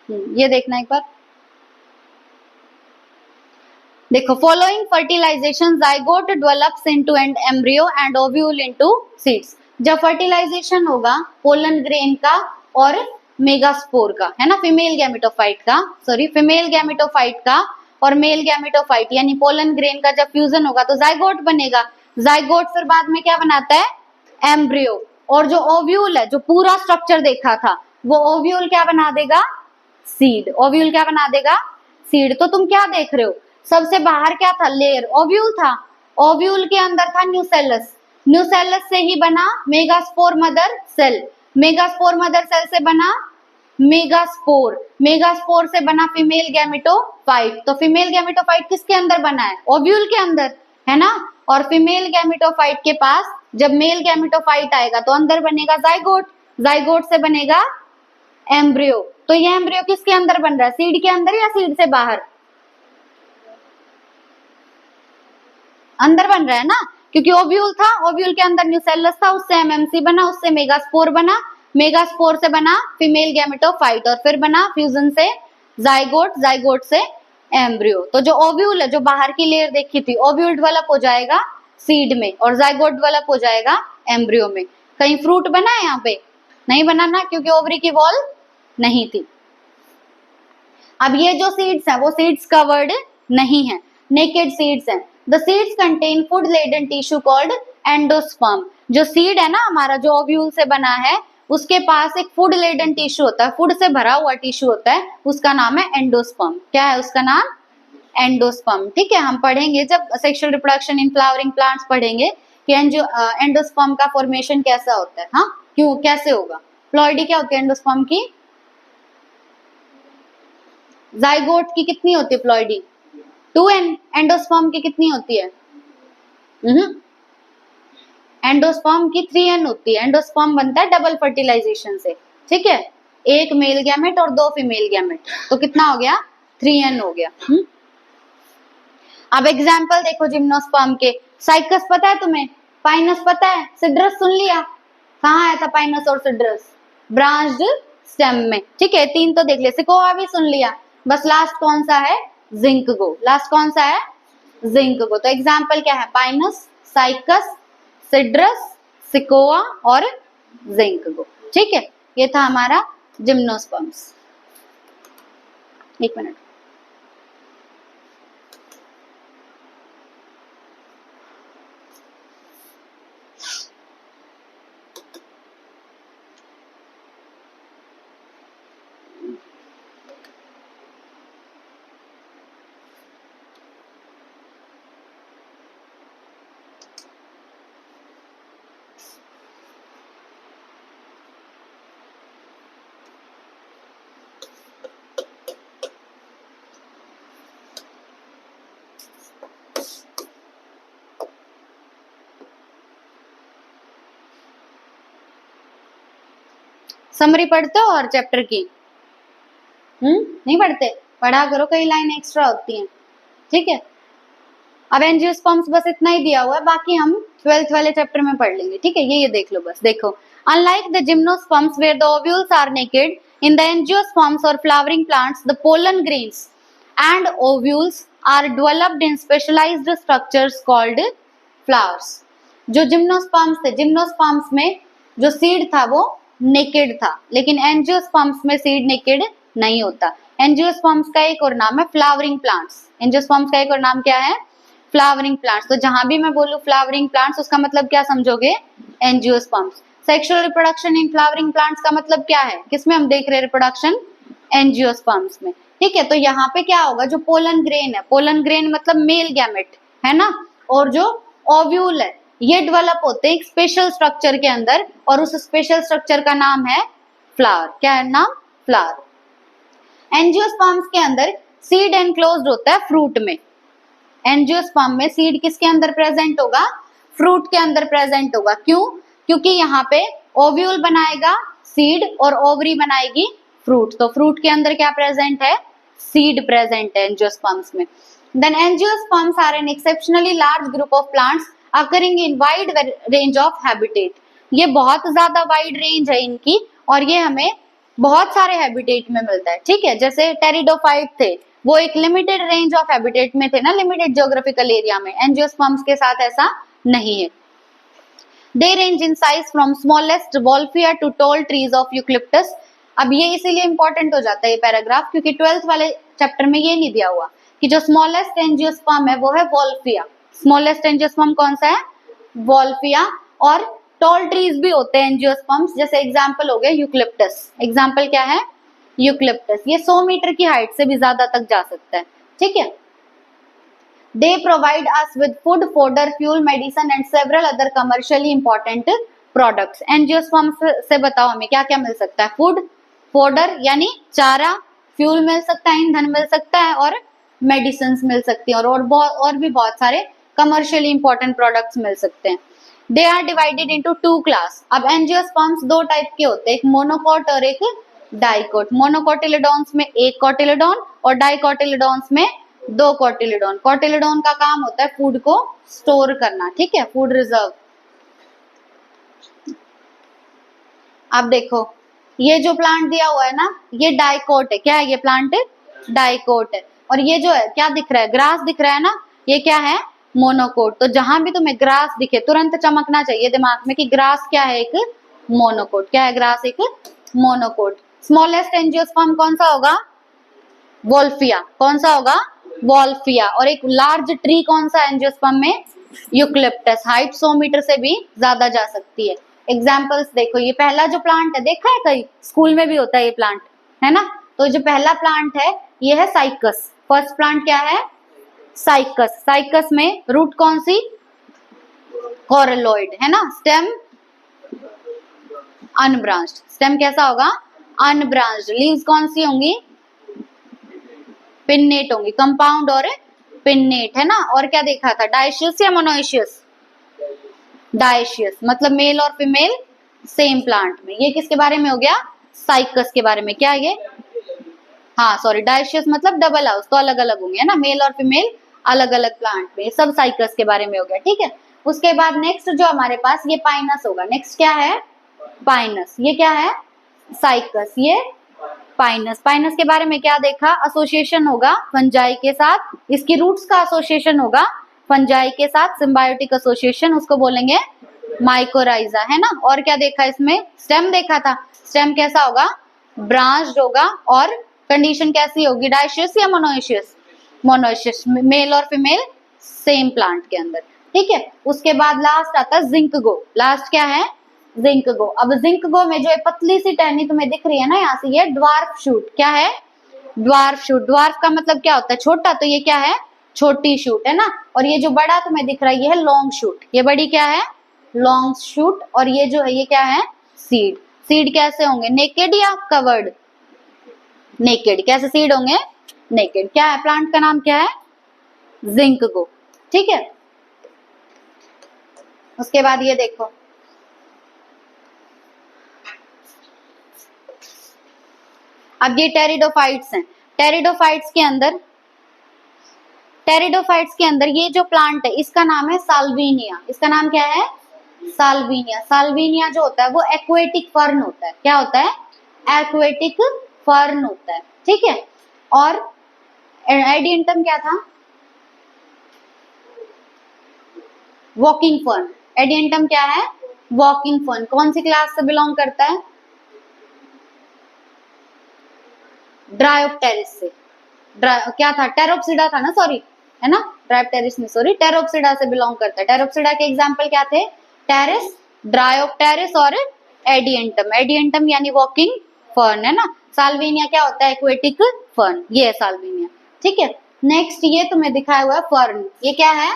ये देखना एक बार। देखो, following fertilisation zygote develops into and embryo and ovule into seeds. जब फर्टिलाइजेशन होगा पोलन ग्रेन का और मेगास्पोर का, है ना, फीमेल गैमेटोफाइट का, सॉरी फीमेल गैमेटोफाइट का और मेल गैमेटोफाइट यानी पोलन ग्रेन का जब फ्यूजन होगा तो जाइगोट बनेगा। जाइगोट फिर बाद में क्या बनाता है? एम्ब्रियो। और जो ओव्यूल है, जो पूरा स्ट्रक्चर देखा था, वो ओव्यूल क्या बना देगा? सीड। ओव्यूल क्या बना देगा? सीड। तो तुम क्या देख रहे हो? सबसे बाहर क्या था? लेयर, ओव्यूल था। ओव्यूल के अंदर था न्यूसेलस। न्यूसेलस से ही बना megaspore mother cell. Megaspore mother cell से बना मेगास्पोर। मेगास्पोर से बना फीमेल गैमेटोफाइट। तो फीमेल गैमेटोफाइट किसके अंदर बना है? ओव्यूल के अंदर, है ना। और फीमेल गैमेटोफाइट के पास जब मेल गैमेटोफाइट आएगा तो अंदर बनेगा जाइगोट। जाइगोट से बनेगा एम्ब्रियो। तो ये एम्ब्रियो किसके अंदर बन रहा है? सीड के अंदर या सीड से बाहर? अंदर बन रहा है ना, क्योंकि ओव्यूल था, ओव्यूल के अंदर न्यूसेलस था, उससे एमएमसी बना, उससे मेगास्पोर बना, मेगास्पोर से बना फीमेल गैमेटोफाइट, और फिर बना फ्यूजन से जाइगोट, जाइगोट से एम्ब्रियो। तो जो ओव्यूल है, जो बाहर की लेयर देखी थी, ओव्यूल डेवलप हो जाएगा सीड में और जाइगोट डेवलप हो जाएगा एम्ब्रियो में। कहीं फ्रूट बना है? यहाँ पे नहीं बना ना, क्योंकि ओवरी की वॉल नहीं थी। अब ये जो सीड्स हैं वो सीड्स कवर्ड नहीं है, नेकेड सीड्स हैं। The seeds contain food laden tissue called endosperm. जो सीड है ना हमारा, जो ओव्यूल से बना है, उसके पास एक फूड लेडन टिश्यू होता है, फूड से भरा हुआ टिश्यू होता है, उसका नाम है एंडोस्पर्म। क्या है उसका नाम? एंडोस्पर्म। ठीक है, हम पढ़ेंगे जब sexual reproduction in flowering plants पढ़ेंगे कि एंडोस्पर्म का फॉर्मेशन कैसा होता है। हाँ, क्यों, कैसे होगा? प्लॉइडी क्या होती है एंडोस्पर्म की? जाइगोट की कितनी होती है प्लॉइडी? 2n। एंडोस्पर्म की कितनी होती है? एंडोस्पर्म की 3n होती है। एंडोस्पर्म बनता है डबल फर्टिलाइजेशन से। ठीक है, एक मेल गैमेट और 2 फीमेल गैमेट, तो कितना हो गया? 3n हो गया। अब एग्जाम्पल देखो जिम्नोस्पर्म के। साइकस पता है तुम्हें? पाइनस पता है? सिड्रस सुन लिया? कहाँ आया था पाइनस और सिड्रस? ब्रांच्ड स्टेम में। ठीक है, 3 तो देख लिया। सिकोआ भी सुन लिया, बस लास्ट कौन सा है? जिंकगो। लास्ट कौन सा है? जिंकगो। तो एग्जाम्पल क्या है? पाइनस, साइकस, सिड्रस, सिकोआ और जिंकगो। ठीक है, ये था हमारा जिम्नोस्पर्म्स। एक मिनट। समरी पढ़ते हो हर चैप्टर की? नहीं पढ़ते? पढ़ा करो, कई लाइन एक्स्ट्रा होती हैं, ठीक है। अब एंजियोस्पर्म्स बस इतना ही दिया हुआ है, बाकी हम 12th वाले चैप्टर में पढ़ लेंगे, ठीक है। ये देख लो बस, देखो, unlike the gymnosperms where the ovules are naked, in the angiosperms और flowering plants the pollen grains and ovules are developed in specialised structures called flowers. जो जिम्नोस्पर्म्स थे, जिम्नोस्पर्म्स में जो सीड था वो नेकेड था, लेकिन एंजियोस्पर्म्स में सीड नेकेड नहीं होता। एंजियोस्पर्म्स का एक और नाम है फ्लावरिंग प्लांट्स। एंजियोस्पर्म्स का एक और नाम क्या है? Flowering plants. तो जहां भी मैं बोलूं फ्लावरिंग प्लांट्स, उसका मतलब क्या समझोगे? Angiosperms. Sexual reproduction in flowering plants का मतलब क्या है? किसमें हम देख रहे हैं रिप्रोडक्शन? एंजियोस्पर्म्स में, ठीक है। तो यहाँ पे क्या होगा? जो पोलन ग्रेन है, पोलन ग्रेन मतलब मेल गैमेट है ना, और जो ओव्यूल है ये डेवलप होते हैं एक स्पेशल स्ट्रक्चर के अंदर, और उस स्पेशल स्ट्रक्चर का नाम है फ्लावर। क्या है नाम? फ्लावर। एंजियोस्पर्म्स के अंदर सीड एनक्लोज्ड होता है फ्रूट में। एंजियोस्पर्म में सीड किसके अंदर प्रेजेंट होगा? फ्रूट के अंदर प्रेजेंट होगा। क्यों? क्योंकि यहाँ पे ओव्यूल बनाएगा सीड और ओवरी बनाएगी फ्रूट। तो फ्रूट के अंदर क्या प्रेजेंट है? सीड प्रेजेंट है एंजियोस्पर्म्स में। Then angiosperms are an exceptionally large group of plants occurring in wide range of habitat. ये बहुत ज्यादा वाइड रेंज है इनकी, और ये हमें बहुत सारे हैबिटेट में मिलता है, ठीक है। जैसे टेरिडोफाइट थे, वो एक लिमिटेड रेंज ऑफ हैबिटेट में थे ना, लिमिटेड ज्योग्राफिकल एरिया में। एंजियोस्पर्म्स के साथ ऐसा नहीं है। They range in size from smallest Wolffia to tall trees of eucalyptus. अब ये इसीलिए इंपॉर्टेंट हो जाता है ये पैराग्राफ, क्योंकि 12th वाले चैप्टर में ये नहीं दिया हुआ कि जो स्मॉलेस्ट एंजियोस्पर्म है वो है वॉल्फिया। स्मॉलेस्ट एंजियोस्पर्म कौन सा है? वॉल्फिया। और टॉल ट्रीज भी होते हैं एंजियोस्पर्म्स, जैसे एग्जांपल हो गया यूक्लिप्टस। एग्जांपल क्या है? यूक्लिप्टस। ये 100 मीटर की हाइट से भी ज्यादा तक जा सकता है, ठीक है। They provide us with food, fodder, fuel, medicine and several other commercially important products. Angiosperms से बताओ हमें क्या क्या मिल सकता है? फूड, फोडर यानी चारा, फ्यूल मिल सकता है, ईंधन मिल सकता है, और मेडिसिन मिल सकती है, और भी बहुत सारे कमर्शियली इंपॉर्टेंट प्रोडक्ट्स मिल सकते हैं। They are divided into 2 class. अब एंजियोस्पर्म्स 2 टाइप के होते हैं, एक मोनोकोट और एक डाइकोट। मोनोकोटिलेडोन्स में एक कोटिलेडोन और डाइकोटिलेडोन्स में 2 कोटिलेडोन। कोटिलेडोन का काम होता है फूड को स्टोर करना, ठीक है, फूड रिजर्व। अब देखो ये जो प्लांट दिया हुआ है ना, ये डाइकोट है। क्या है ये प्लांट? डाइकोट है। और ये जो है क्या दिख रहा है? ग्रास दिख रहा है ना, ये क्या है? मोनोकोट। तो जहां भी तुम्हें ग्रास दिखे तुरंत चमकना चाहिए दिमाग में कि ग्रास क्या है? एक मोनोकोट। क्या है? ग्रास एक मोनोकोट। स्मॉलेस्ट एंजियोस्पर्म कौन सा होगा? वॉल्फिया। कौन सा होगा? वॉल्फिया। और एक लार्ज ट्री कौन सा एंजियोस्पर्म में? यूक्लिप्टस। हाइट 100 मीटर से भी ज्यादा जा सकती है। एग्जाम्पल्स देखो, ये पहला जो प्लांट है देखा है, कहीं स्कूल में भी होता है ये प्लांट, है ना। तो जो पहला प्लांट है ये है साइकस। फर्स्ट प्लांट क्या है? साइकस। साइकस में रूट कौन सी? कोरलोइड, है ना। Stem unbranched. स्टेम कैसा होगा? अनब्रांच्ड। लीव्स कौन सी होंगी? पिन्नेट होंगी। कंपाउंड और पिन्नेट, है ना। और क्या देखा था? डायशियस या मोनोइशियस? डायशियस मतलब मेल और फीमेल सेम प्लांट में। ये किसके बारे में हो गया? साइकस के बारे में। क्या ये? हाँ सॉरी, डायशियस मतलब डबल हाउस, तो अलग अलग होंगे, है ना, मेल और फीमेल अलग अलग प्लांट में। सब साइकस के बारे में हो गया, ठीक है। उसके बाद नेक्स्ट जो हमारे पास ये पाइनस होगा। नेक्स्ट क्या है? पाइनस। ये क्या है? साइकस, ये पाइनस। पाइनस के बारे में क्या देखा? एसोसिएशन होगा फंजाई के साथ, इसकी रूट्स का एसोसिएशन होगा फंजाई के साथ, सिम्बायोटिक एसोसिएशन, उसको बोलेंगे माइकोराइजा, है ना। और क्या देखा इसमें? स्टेम देखा था। स्टेम कैसा होगा? ब्रांच्ड होगा। और कंडीशन कैसी होगी? डायशियस या मोनोइशियस? मोनोइशियस। मेल और फीमेल सेम प्लांट के अंदर, ठीक है। उसके बाद लास्ट आता है जिंकगो। लास्ट क्या है? जिंकगो। अब जिंकगो में जो पतली सी टहनी तुम्हें दिख रही है ना यहाँ से, ये ड्वार्फ शूट। क्या है? Dwarf shoot. ड्वार्फ का मतलब क्या होता है? छोटा। तो ये क्या है? छोटी शूट, है ना। और ये जो बड़ा तुम्हें दिख रहा है ये है लॉन्ग शूट। ये बड़ी क्या है? Long shoot. और ये जो है ये क्या है? सीड। सीड कैसे होंगे? नेकेड या कवर्ड? नेकेड। कैसे सीड होंगे? नेकेड। क्या है? प्लांट का नाम क्या है? जिंकगो, ठीक है। उसके बाद ये देखो, अब ये टेरिडोफाइट्स हैं। टेरिडोफाइट्स के अंदर ये जो प्लांट है इसका नाम है साल्विनिया। इसका नाम क्या है? साल्विनिया। साल्विनिया जो होता है वो एक्वेटिक फर्न होता है। क्या होता है? एक्वेटिक फर्न होता है। ठीक है। और एडियंटम क्या था? Walking fern. एडियंटम क्या है? Walking fern. कौन सी क्लास से बिलोंग करता है? ड्रायोप्टेरिस से। क्या था? टेरोप्सिडा था ना, सॉरी, है ना, ड्रायोप्टेरिस नहीं, सॉरी, टेरोप्सिडा से बिलोंग करता है। टेरोप्सिडा के एग्जाम्पल क्या थे? टेरिस, ड्रायोप्टेरिस और एडियंटम। एडियंटम यानी वॉकिंग फर्न, है ना। साल्विनिया क्या होता है? Aquatic fern. ये है साल्विनिया। ठीक है। नेक्स्ट ये तुम्हें दिखाया हुआ है फर्न। ये क्या है?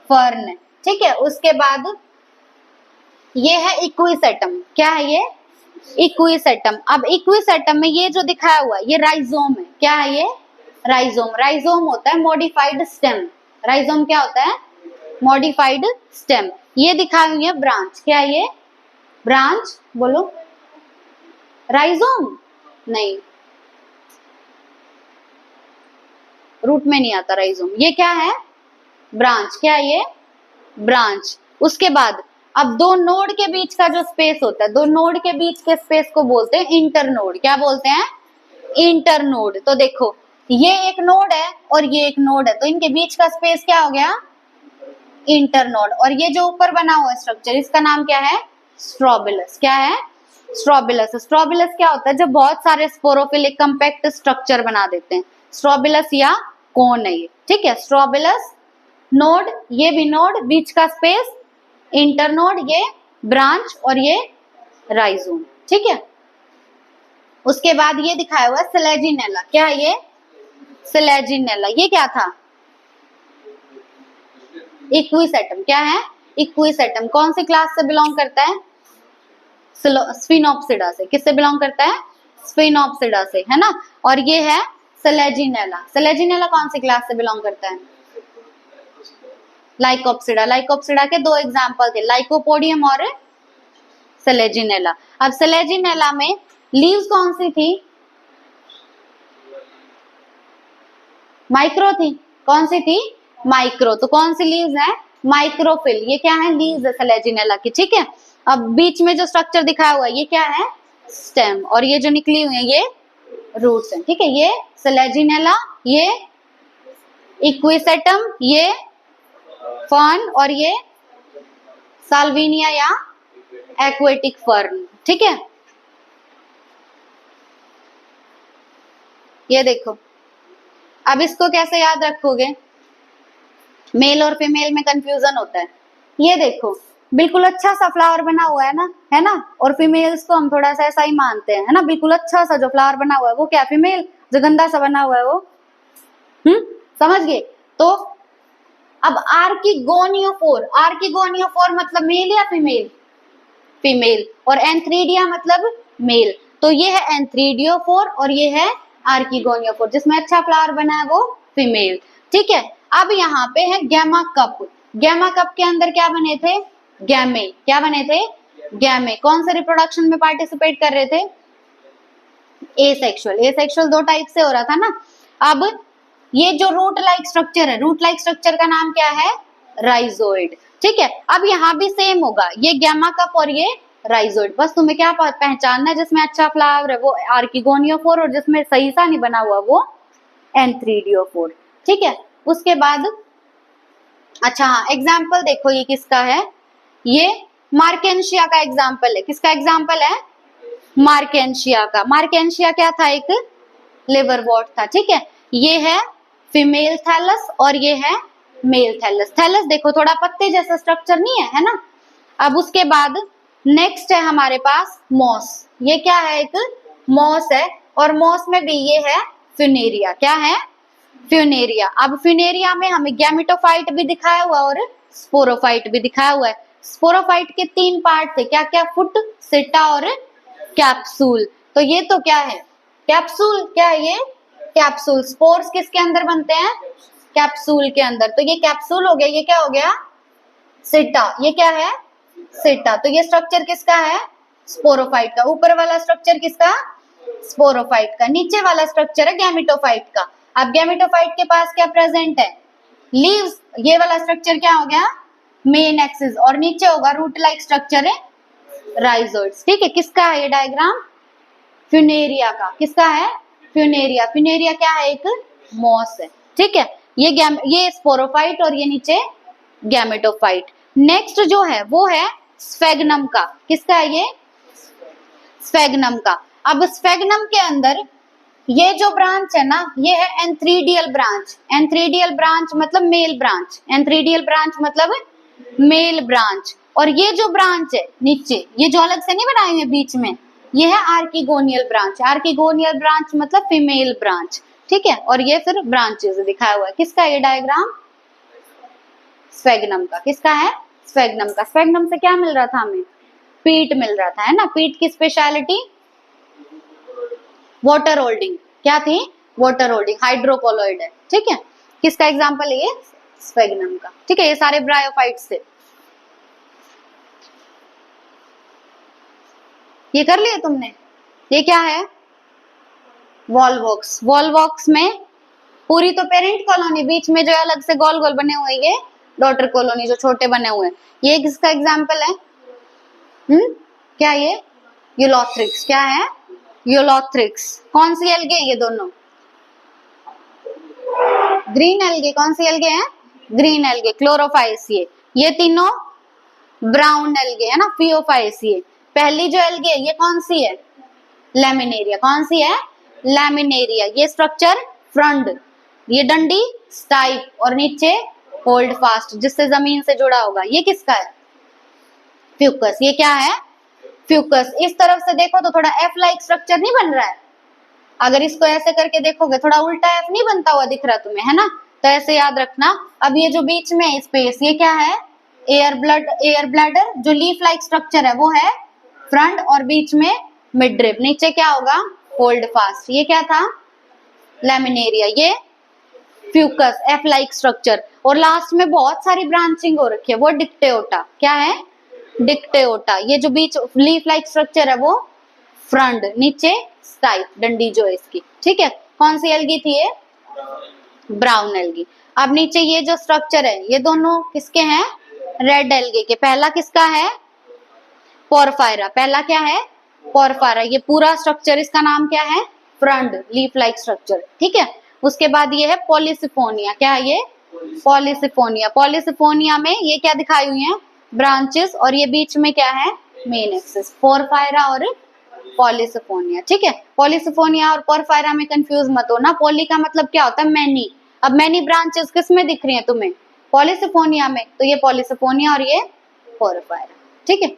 फर्न है। ठीक है। उसके बाद ये है इक्विसेटम। क्या है ये? इक्विसेटम। अब इक्विसेटम में ये जो दिखाया हुआ है ये राइजोम है। क्या है ये? राइजोम। राइजोम होता है मॉडिफाइड स्टेम। राइजोम क्या होता है? Modified stem. ये दिखाई हुई है ब्रांच। क्या है ये? ब्रांच। बोलो। राइजोम नहीं, रूट में नहीं आता राइजोम। ये क्या है? ब्रांच। क्या है ये? ब्रांच। उसके बाद अब दो नोड के बीच का जो स्पेस होता है, दो नोड के बीच के स्पेस को बोलते हैं इंटरनोड। क्या बोलते हैं? इंटरनोड। तो देखो ये एक नोड है और ये एक नोड है, तो इनके बीच का स्पेस क्या हो गया? इंटरनोड। और ये जो ऊपर बना हुआ स्ट्रक्चर इसका नाम क्या है? स्ट्रोबिलस। क्या है? स्ट्रोबिलस। स्ट्रोबिलस क्या होता है? जब बहुत सारे स्पोरोफिल एक कंपैक्ट स्ट्रक्चर बना देते हैं, स्ट्रोबिलस या कोन है ये। ठीक है। स्ट्रोबिलस नोड, ये भी नोड, बीच का स्पेस इंटरनोड, ये ब्रांच और ये राइजोम। ठीक है। उसके बाद ये दिखाया हुआ है सेलेजिनेला। क्या है ये? सेलेजिनेला। ये क्या था? इक्विसेटम। क्या है? इक्विसेटम। कौन सी क्लास से बिलोंग करता है? स्फिनोप्सिडा से। किससे बिलोंग करता है? स्फिनोप्सिडा से, है ना। और ये है सेलेजिनेला। सेलेजिनेला कौन सी क्लास से बिलोंग करता है? लाइकोप्सिडा। लाइकोप्सिडा के दो एग्जाम्पल थे, लाइकोपोडियम और सेलेजिनेला। अब सेलेजिनेला में लीव्स कौन सी थी? माइक्रो थी। कौन सी थी? माइक्रो। तो कौन सी लीव्स है? माइक्रोफिल। ये क्या है? लीव्स है सेलेजिनेला की। ठीक है। अब बीच में जो स्ट्रक्चर दिखाया हुआ है ये क्या है? स्टेम। और ये जो निकली हुई है ये रूट्स हैं। ठीक है। ये सेलेजिनेला, ये इक्विसेटम, ये फर्न और ये साल्विनिया या एक्वेटिक फर्न। ठीक है। ये देखो, अब इसको कैसे याद रखोगे? मेल और फीमेल में कंफ्यूजन होता है। ये देखो बिल्कुल अच्छा सा फ्लावर बना हुआ है ना, है ना, और फीमेल्स को हम थोड़ा सा ऐसा ही मानते हैं, है ना। बिल्कुल अच्छा सा जो फ्लावर बना हुआ है वो क्या? फीमेल। जो गंदा सा बना हुआ है वो समझ गए? तो अब आर्किगोनियोफोर। आर्किगोनियोफोर मतलब मेल या फीमेल? फीमेल। और एंथ्रीडिया मतलब मेल। तो ये है एंथ्रीडियोफोर और ये है आर्किगोनियोफोर। जिसमें अच्छा फ्लावर बना है वो फीमेल। ठीक है। अब यहाँ पे है गैमा कप। गैमा कप के अंदर क्या बने थे? गैमे। क्या बने थे? गैमे। कौन से रिप्रोडक्शन में पार्टिसिपेट कर रहे थे? एसेक्सुअल। एसेक्सुअल दो टाइप से हो रहा था ना। अब ये जो रूट लाइक स्ट्रक्चर है, रूट लाइक स्ट्रक्चर का नाम क्या है? राइजोइड। ठीक है। अब यहाँ भी सेम होगा, ये गैमा कप और ये राइजोइड। बस तुम्हें क्या पहचानना है? जिसमें अच्छा फ्लावर है वो आर्किगोनियोफोर और जिसमें सही सा नहीं बना हुआ वो एंथ्रीडियोफोर। ठीक है। उसके बाद अच्छा हाँ, एग्जाम्पल देखो ये किसका है? ये मार्केंशिया का एग्जाम्पल है। किसका एग्जाम्पल है? मार्केंशिया का। मार्केंशिया क्या था? एक लिवरवॉर्ट था। ठीक है। ये है फीमेल थैलस और ये है मेल थैलस। थैलस देखो थोड़ा पत्ते जैसा स्ट्रक्चर नहीं है, है ना। अब उसके बाद नेक्स्ट है हमारे पास मॉस। ये क्या है? एक मॉस है और मॉस में भी ये है फ्यूनेरिया। क्या है? फ्यूनेरिया। अब फ्यूनेरिया में हमें गैमेटोफाइट भी दिखाया हुआ और स्पोरोफाइट भी दिखाया हुआ है। स्पोरोफाइट के तीन पार्ट थे, क्या क्या? फुट, सिटा और कैप्सूल। तो ये तो क्या है? कैप्सूल। क्या है ये? कैप्सूल। स्पोर्स किसके अंदर बनते हैं? कैप्सूल के अंदर। तो ये कैप्सूल हो गया। ये क्या हो गया? सिटा। ये क्या है? सिटा। तो ये स्ट्रक्चर किसका है? स्पोरोफाइट का। ऊपर वाला स्ट्रक्चर किसका? स्पोरोफाइट का। नीचे वाला स्ट्रक्चर है गैमेटोफाइट का। अब गैमेटोफाइट के पास क्या प्रेजेंट है? लीव्स। ये वाला स्ट्रक्चर क्या हो गया? Main axis. और नीचे होगा रूट लाइक स्ट्रक्चर है राइजोइड्स। ठीक है, किसका है ये डायग्राम? फ्यूनेरिया का। किसका है? फ्यूनेरिया। फ्यूनेरिया क्या है? एक मॉस है। ठीक है, ये स्पोरोफाइट और ये नीचे गैमेटोफाइट। नेक्स्ट जो है वो है स्फेगनम का। किसका है ये? स्फेगनम का। अब स्फेगनम के अंदर ये जो ब्रांच है ना, ये है एंथ्रीडियल ब्रांच। एंथ्रीडियल ब्रांच मतलब मेल ब्रांच। एंथ्रीडियल ब्रांच मतलब मेल ब्रांच। और ये जो ब्रांच है नीचे, ये जो अलग से नहीं बनाए हुए बीच में, ये है आर्किगोनियल ब्रांच। आर्किगोनियल ब्रांच मतलब फीमेल ब्रांच। ठीक है, और ये फिर ब्रांचेस दिखाया हुआ है। किसका ये डायग्राम? स्फेगनम का। किसका है? स्फेगनम का। स्फेगनम से क्या मिल रहा था हमें? पीट मिल रहा था, है ना। पीट की स्पेशलिटी वाटर होल्डिंग। क्या थी? Water holding. हाइड्रोकोलोइड है। ठीक है, किसका एग्जांपल है ये? स्फेगनम का। ठीक है, ये सारे ब्रायोफाइट्स थे। ये कर लिया तुमने? ये क्या है? वॉलवॉक्स। वॉलवॉक्स में पूरी तो पेरेंट कॉलोनी, बीच में जो अलग से गोल गोल बने हुए ये डॉटर कॉलोनी जो छोटे बने हुए हैं। ये किसका एग्जांपल है? क्या ये? यूलोथ्रिक्स। क्या है? यूलोथ्रिक्स। कौन सी एल्गे? ये दोनों ग्रीन एल्गे। कौन सी एल्गे हैं? Green algae. क्लोरोफाइसिए। ये तीनों ब्राउन एल्गे है ना, फियोफाइसिए। पहली जो एल्गे है ये कौन सी है? लैमिनेरिया। कौन सी है? लैमिनेरिया। ये स्ट्रक्चर फ्रंट, ये डंडी स्टाइप और नीचे होल्ड फास्ट जिससे जमीन से जुड़ा होगा। ये किसका है? फ्यूकस। ये क्या है? फ्यूकस। इस तरफ से देखो तो थोड़ा एफ लाइक स्ट्रक्चर नहीं बन रहा है? अगर इसको ऐसे करके देखोगे थोड़ा उल्टा एफ नहीं बनता हुआ दिख रहा तुम्हें, है ना। तो ऐसे याद रखना। अब ये जो बीच में स्पेस, ये क्या है? Air bladder. जो लीफ लाइक स्ट्रक्चर है वो है फ्रंट और बीच में मिड ड्रिप। नीचे क्या होगा? Hold fast. ये क्या था? लैमिनेरिया। ये फ्यूकस, एफ लाइक स्ट्रक्चर। और लास्ट में बहुत सारी ब्रांचिंग हो रखी है, वो डिक्टेओटा। क्या है? डिक्टेओटा। ये जो बीच लीफ लाइक स्ट्रक्चर है वो फ्रंट, नीचे स्टाइप डंडी जो है इसकी। ठीक है, कौन सी एल्गी थी ये? Brown algae. अब नीचे ये जो स्ट्रक्चर है ये दोनों किसके हैं? रेड एल्गे के। पहला किसका है? पोरफायरा। पहला क्या है? पोरफायरा। ये पूरा स्ट्रक्चर इसका नाम क्या है? Front leaf like structure. ठीक है, उसके बाद ये है पॉलीसिफोनिया। क्या है ये? पॉलीसिफोनिया। पॉलीसिफोनिया में ये क्या दिखाई हुई है? ब्रांचेस। और ये बीच में क्या है? Main axis. पोरफायरा और पॉलीसिफोनिया। ठीक है, पॉलीसिफोनिया और पोरफायरा में कंफ्यूज मत होना। पॉली का मतलब क्या होता है? मैनी। अब मैनी ब्रांचेस किस में दिख रही हैं तुम्हें? पॉलीसिफोनिया में। तो ये पॉलीसिफोनिया और ये पोरफायरा। ठीक है।